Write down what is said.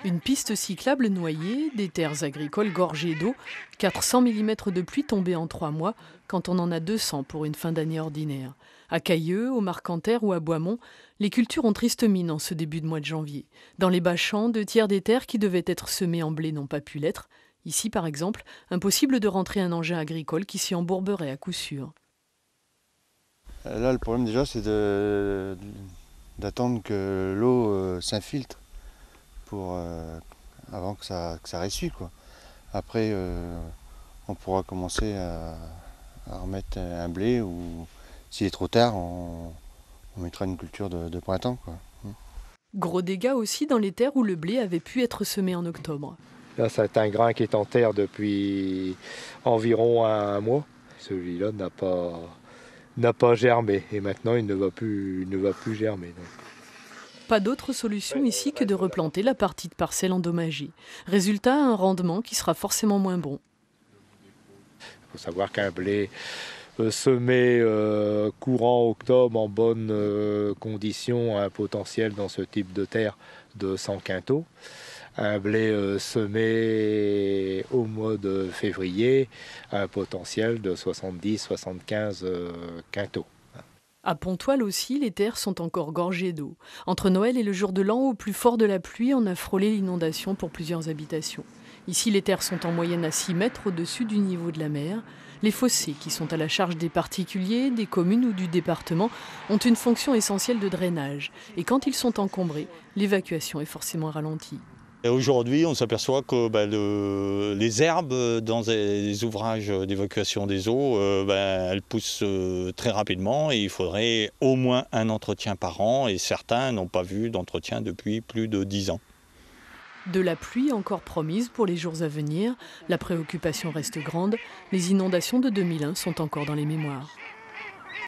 Une piste cyclable noyée, des terres agricoles gorgées d'eau, 400 mm de pluie tombée en 3 mois, quand on en a 200 pour une fin d'année ordinaire. À Cailleux, au Marcanterre ou à Boismont, les cultures ont triste mine en ce début de mois de janvier. Dans les bas champs, 2/3 des terres qui devaient être semées en blé n'ont pas pu l'être. Ici, par exemple, impossible de rentrer un engin agricole qui s'y embourberait à coup sûr. Là, le problème déjà, c'est d'attendre que l'eau s'infiltre avant que ça ressuie, quoi. Après, on pourra commencer à remettre un blé ou s'il est trop tard, on mettra une culture de printemps, quoi. Gros dégâts aussi dans les terres où le blé avait pu être semé en octobre. Là, c'est un grain qui est en terre depuis environ un mois. Celui-là n'a pas germé et maintenant il ne va plus germer. Donc. Pas d'autre solution ici que de replanter la partie de parcelle endommagée. Résultat, un rendement qui sera forcément moins bon. Il faut savoir qu'un blé semé courant octobre en bonnes conditions a un potentiel dans ce type de terre de 100 quintaux. Un blé semé au mois de février a un potentiel de 70-75 quintaux. À Pontoise aussi, les terres sont encore gorgées d'eau. Entre Noël et le jour de l'an, au plus fort de la pluie, on a frôlé l'inondation pour plusieurs habitations. Ici, les terres sont en moyenne à 6 mètres au-dessus du niveau de la mer. Les fossés, qui sont à la charge des particuliers, des communes ou du département, ont une fonction essentielle de drainage. Et quand ils sont encombrés, l'évacuation est forcément ralentie. Aujourd'hui, on s'aperçoit que les herbes dans les ouvrages d'évacuation des eaux, elles poussent très rapidement et il faudrait au moins un entretien par an et certains n'ont pas vu d'entretien depuis plus de 10 ans. De la pluie encore promise pour les jours à venir, la préoccupation reste grande, les inondations de 2001 sont encore dans les mémoires.